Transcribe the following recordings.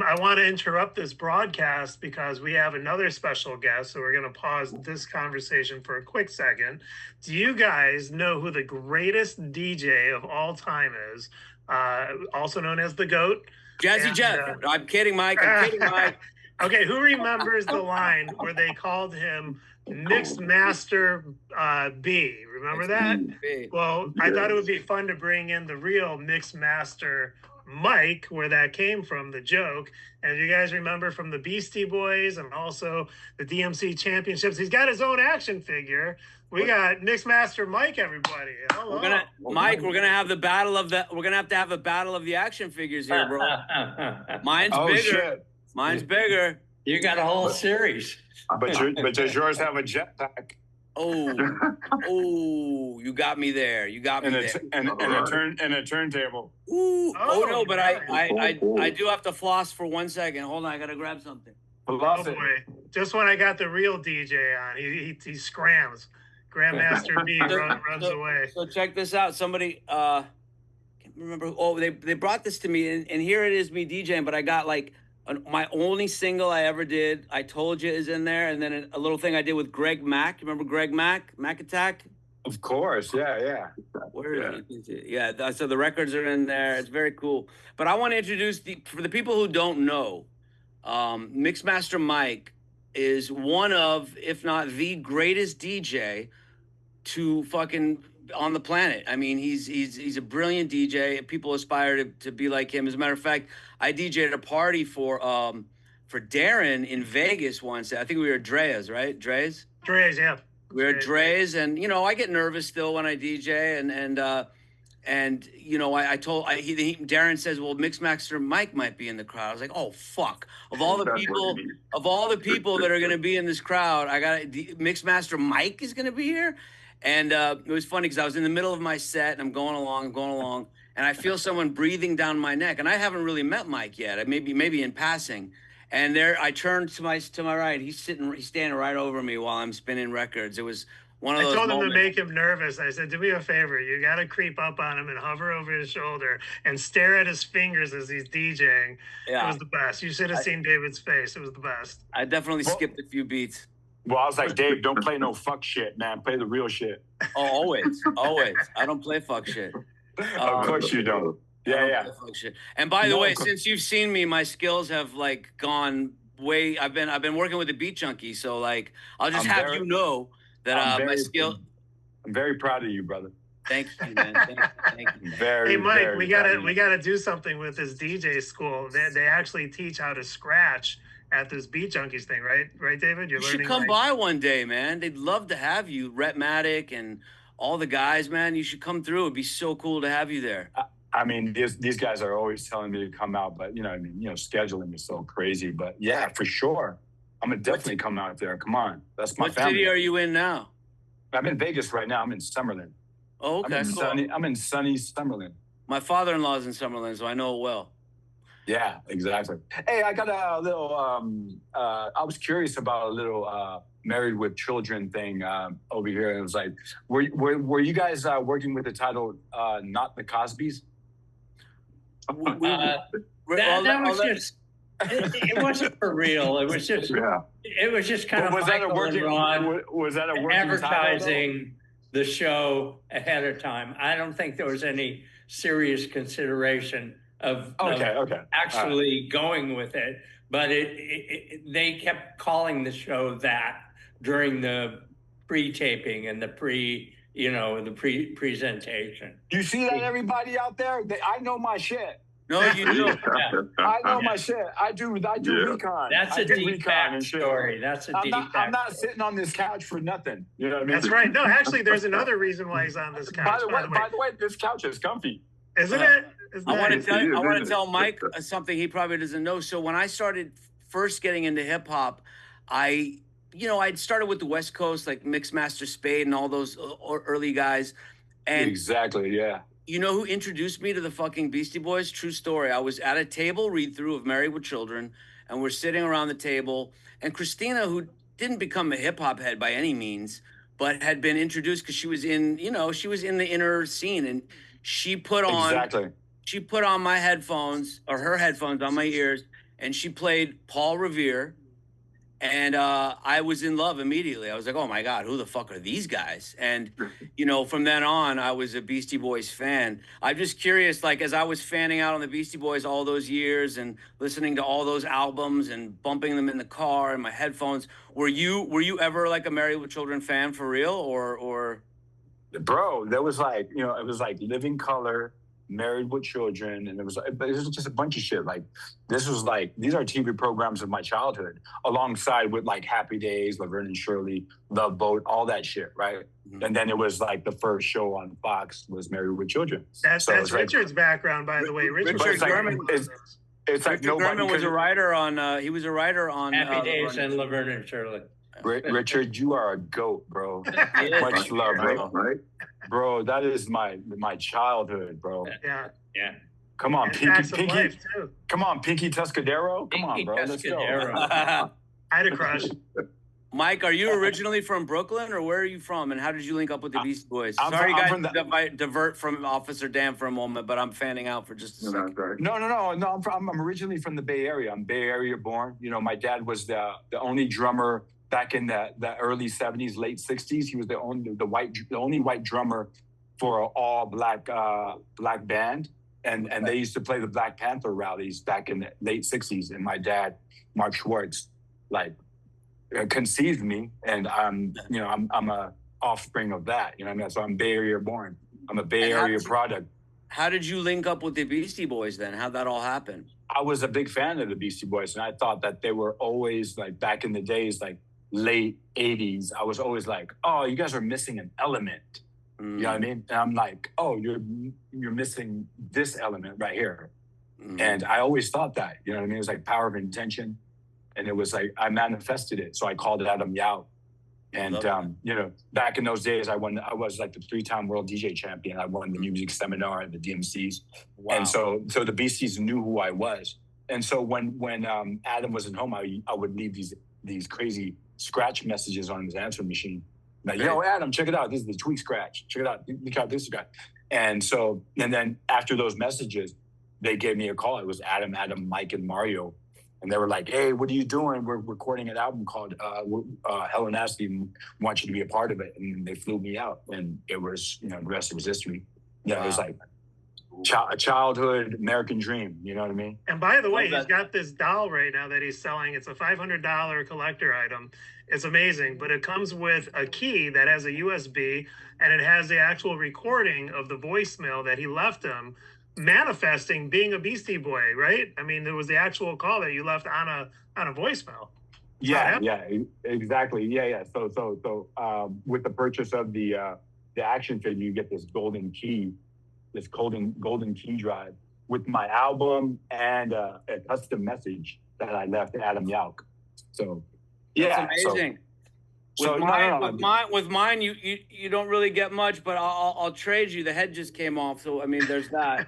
I want to interrupt this broadcast because we have another special guest. So we're going to pause this conversation for a quick second. Do you guys know who the greatest DJ of all time is? Also known as the GOAT? Jazzy Jeff. I'm kidding, Mike. I'm kidding, Mike. Okay, who remembers the line where they called him Mixed Master B? Remember that? Well, I thought it would be fun to bring in the real Mixed Master Mike, where that came from, the joke. And if you guys remember from the Beastie Boys and also the DMC Championships, he's got his own action figure. We got Mixed Master Mike, everybody. Hello. Mike, we're gonna have the battle of the. We're gonna have to have a battle of the action figures here, bro. Mine's bigger. Shit. Mine's bigger. You got a whole series. But does yours have a jetpack? Oh, you got me there. You got me there. And a turntable. Ooh. Oh no, but I do have to floss for 1 second. Hold on, I gotta grab something. Oh boy. Just when I got the real DJ on, he scrams. Grandmaster B runs away. So check this out. Somebody can't remember. Oh, they brought this to me, and here it is, me DJing. But I got like my only single I ever did. I Told You is in there, and then a little thing I did with Greg Mack. Remember Greg Mack? Mack Attack. Of course, yeah. Where is it? Yeah. So the records are in there. It's very cool. But I want to introduce for the people who don't know, Mixmaster Mike is one of, if not the greatest DJ to fucking on the planet. I mean, he's a brilliant DJ. People aspire to be like him. As a matter of fact, I DJed at a party for Darren in Vegas once. I think we were at Dre's, right? Dre's, yeah. We were at Dre's, and I get nervous still when I DJ, and Darren says, well, Mixmaster Mike might be in the crowd. I was like, oh fuck! Of all the people that are going to be in this crowd, I got Mixmaster Mike is going to be here. And it was funny because I was in the middle of my set and I'm going along, and I feel someone breathing down my neck. And I haven't really met Mike yet. Maybe in passing. And there, I turned to my right. He's standing right over me while I'm spinning records. It was one of those moments. I told him to make him nervous. I said, do me a favor. You got to creep up on him and hover over his shoulder and stare at his fingers as he's DJing. Yeah. It was the best. You should have seen David's face. It was the best. I definitely skipped a few beats. Well, I was like, Dave, don't play no fuck shit, man. Play the real shit. Oh, always. I don't play fuck shit. Of course you don't. Yeah. Fuck shit. And by the way, since you've seen me, my skills have like gone way. I've been working with the Beat Junkie, so like I'll just have you know that my skill. I'm very proud of you, brother. Thank you, man. Thank you. Hey, Mike, we gotta do something with this DJ school. They actually teach how to scratch at this Beat Junkies thing, right, David? You should come by one day, man. They'd love to have you, Retmatic and all the guys, man. You should come through. It'd be so cool to have you there. I mean, these guys are always telling me to come out, but scheduling is so crazy. But yeah, for sure, I'm gonna definitely come out there. Come on, that's my family. What city are you in now? I'm in Vegas right now. I'm in Summerlin. Oh, okay. I'm in sunny Summerlin. My father-in-law's in Summerlin, so I know it well. Yeah, exactly. Hey, I got a little, I was curious about a little married with children thing over here. It was like, were you guys working with the title Not the Cosbys? That was just, it wasn't for real. It was just, it was just kind of was that a working advertising title, the show ahead of time. I don't think there was any serious consideration of actually going with it, but they kept calling the show that during the pre-taping and the presentation. You see that, everybody out there? I know my shit. No, you do. I know my shit. I do recon. That's a deep back story. I'm not sitting on this couch for nothing. You know what I mean? That's right. No, actually, there's another reason why he's on this couch. By the way, this couch is comfy. Isn't it? I want to tell Mike something he probably doesn't know. So when I started first getting into hip hop, I'd started with the West Coast, like Mixmaster Spade and all those early guys. And exactly, yeah. You know who introduced me to the fucking Beastie Boys? True story. I was at a table read-through of Married with Children, and we're sitting around the table, and Christina, who didn't become a hip hop head by any means, but had been introduced because she was in the inner scene, and she put on my headphones, or her headphones on my ears, and she played Paul Revere. And I was in love immediately. I was like, oh my God, who the fuck are these guys? And, you know, from then on, I was a Beastie Boys fan. I'm just curious, like, as I was fanning out on the Beastie Boys all those years and listening to all those albums and bumping them in the car and my headphones, were you ever like a Married with Children fan for real? Or? Bro, there was like, you know, it was like Living Color, Married with Children, and it was just a bunch of shit. Like, this was like, these are TV programs of my childhood, alongside with like Happy Days, Laverne and Shirley, Love Boat, all that shit, right? Mm-hmm. And then it was like the first show on Fox was Married with Children. That's Richard's background, by the way. Richard Gurman. It's like Gurman was a writer on. He was a writer on Happy Days and Laverne and Shirley. Richard, you are a goat, bro. Much love, bro. Right? Bro, that is my childhood, bro. Yeah. Come on, Pinky. Come on, Pinky Tuscadero. Come on, bro. Let's go. I had a crush. Mike, are you originally from Brooklyn, or where are you from? And how did you link up with the Beastie Boys? Sorry, guys, to divert from Officer Dan for a moment, but I'm fanning out for just a second. No. I'm originally from the Bay Area. I'm Bay Area born. You know, my dad was the only drummer back in the early 70s, late 60s. He was the only white drummer for an all black band. And they used to play the Black Panther rallies back in the late 60s. And my dad, Mark Schwartz, like conceived me, and I'm a offspring of that. You know what I mean? So I'm Bay Area born. I'm a Bay Area product. How did you link up with the Beastie Boys then? How'd that all happen? I was a big fan of the Beastie Boys, and I thought that they were always, like, back in the days, like late 80s, I was always like, oh, you guys are missing an element. You know what I mean? And I'm like, oh, you're missing this element right here. And I always thought that, you know what I mean? It was like power of intention. And it was like, I manifested it. So I called it Adam Yao. And, you know, back in those days, I was like the 3-time world DJ champion. I won the music seminar at the DMCs. Wow. And so the Beasties knew who I was. And so when Adam wasn't home, I would leave these crazy scratch messages on his answering machine. Like, yo, Adam, check it out. This is the tweet scratch. Check it out. Look out this guy. And then after those messages, they gave me a call. It was Adam, Mike, and Mario. And they were like, hey, what are you doing? We're recording an album called Hella Nasty and want you to be a part of it. And they flew me out. And it was, you know, the rest was history. Yeah, wow. It was like a childhood American dream. You know what I mean? And by the way, he's got this doll right now that he's selling. It's a $500 collector item. It's amazing, but it comes with a key that has a USB, and it has the actual recording of the voicemail that he left him, manifesting being a Beastie Boy, right? I mean, there was the actual call that you left on a voicemail. Yeah, exactly. Yeah. So with the purchase of the action figure, you get this golden key drive with my album and a custom message that I left Adam Yauk. So yeah, that's amazing. With mine, you don't really get much, but I'll trade you. The head just came off, so I mean, there's that.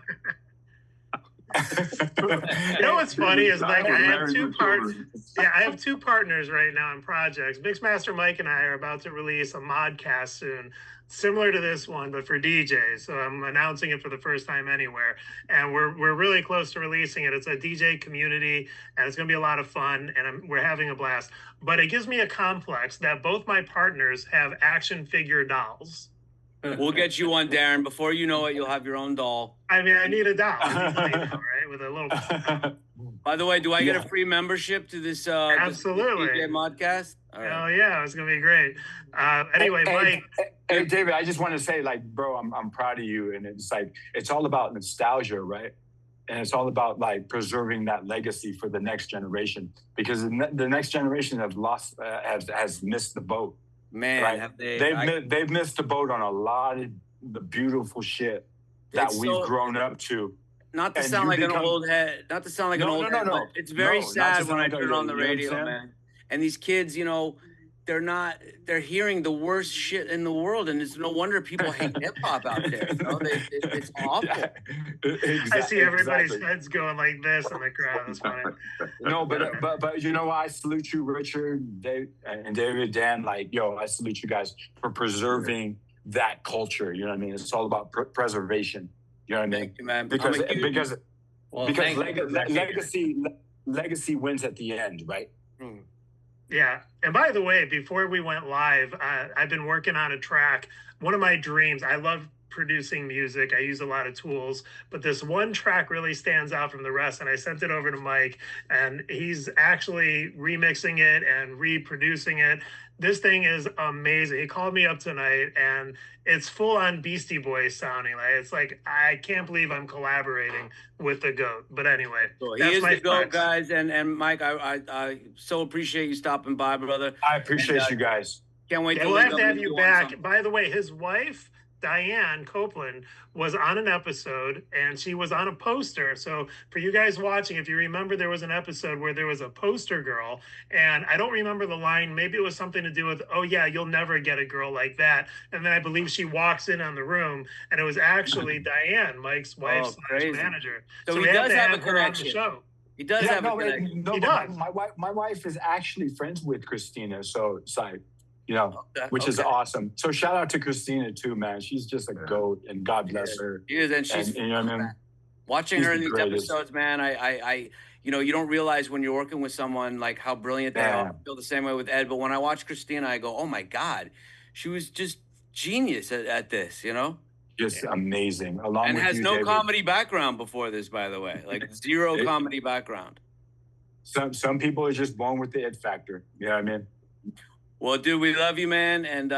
You know what's funny is, like, I have two partners right now in projects. Mixmaster Mike and I are about to release a modcast soon, similar to this one, but for DJs. So I'm announcing it for the first time anywhere, and we're really close to releasing it. It's a DJ community, and it's going to be a lot of fun, and we're having a blast. But it gives me a complex that both my partners have action figure dolls. We'll get you one, Darren. Before you know it, you'll have your own doll. I mean, I need a doll, right? With a little. By the way, do I get a free membership to this? Absolutely. This DJ modcast. All right. Oh yeah, it's gonna be great. Anyway, Mike. Hey, David, I just want to say, like, bro, I'm proud of you, and it's like it's all about nostalgia, right? And it's all about, like, preserving that legacy for the next generation, because the next generation has missed the boat. Man, right? Have they've missed the boat on a lot of the beautiful shit that we've grown up to. Not to sound like an old head. Not to sound like an old head. But it's very sad when I turn on the radio, man. And these kids, you know, they're hearing the worst shit in the world, and it's no wonder people hate hip hop out there. You know? It's awful. Yeah, exactly, I see everybody's heads going like this in the crowd. That's funny. No, but you know, I salute you, Richard, David, Dan. Like, yo, I salute you guys for preserving that culture. You know what I mean? It's all about preservation. You know what I mean? Thank you, man. Because legacy. legacy wins at the end, right? Yeah. And by the way, before we went live, I've been working on a track. One of my dreams, I love producing music. I use a lot of tools, but this one track really stands out from the rest. And I sent it over to Mike, and he's actually remixing it and reproducing it. This thing is amazing. He called me up tonight, and it's full on Beastie Boys sounding. Like, it's like, I can't believe I'm collaborating with the GOAT. But anyway, so he is the GOAT, guys. And Mike, I so appreciate you stopping by, brother. I appreciate you guys. Can't wait. We'll have to have you back. By the way, his wife, Diane Copeland, was on an episode, and she was on a poster. So for you guys watching, if you remember, there was an episode where there was a poster girl, and I don't remember the line. Maybe it was something to do with, "Oh yeah, you'll never get a girl like that." And then I believe she walks in on the room, and it was actually Diane, Mike's wife slash manager. So he does have a connection. He does have a connection. No, my wife is actually friends with Christina, so it's like, you know, which is awesome. So shout out to Christina too, man. She's just a GOAT, and God bless her. She is, and she's, you know what I mean? Watching her in these episodes, man, I you know, you don't realize when you're working with someone like how brilliant they are. I feel the same way with Ed, but when I watch Christina, I go, oh my God, she was just genius at this, you know? Just amazing. Along and with has you, no David. Comedy background before this, by the way, like zero comedy background. Some people are just born with the it factor. You know what I mean? Well, dude, we love you, man. And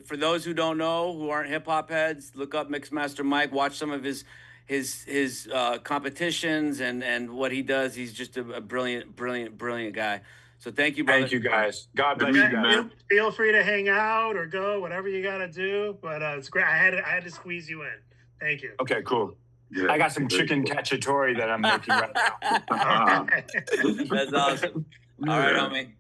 for those who don't know, who aren't hip hop heads, look up Mixmaster Mike. Watch some of his competitions and what he does. He's just a brilliant guy. So thank you, brother. Thank you, guys. God bless you, man. Feel free to hang out or go, whatever you got to do. But it's great. I had to squeeze you in. Thank you. Okay, cool. Yeah, I got some chicken cacciatore that I'm making right now. That's awesome. All right, homie.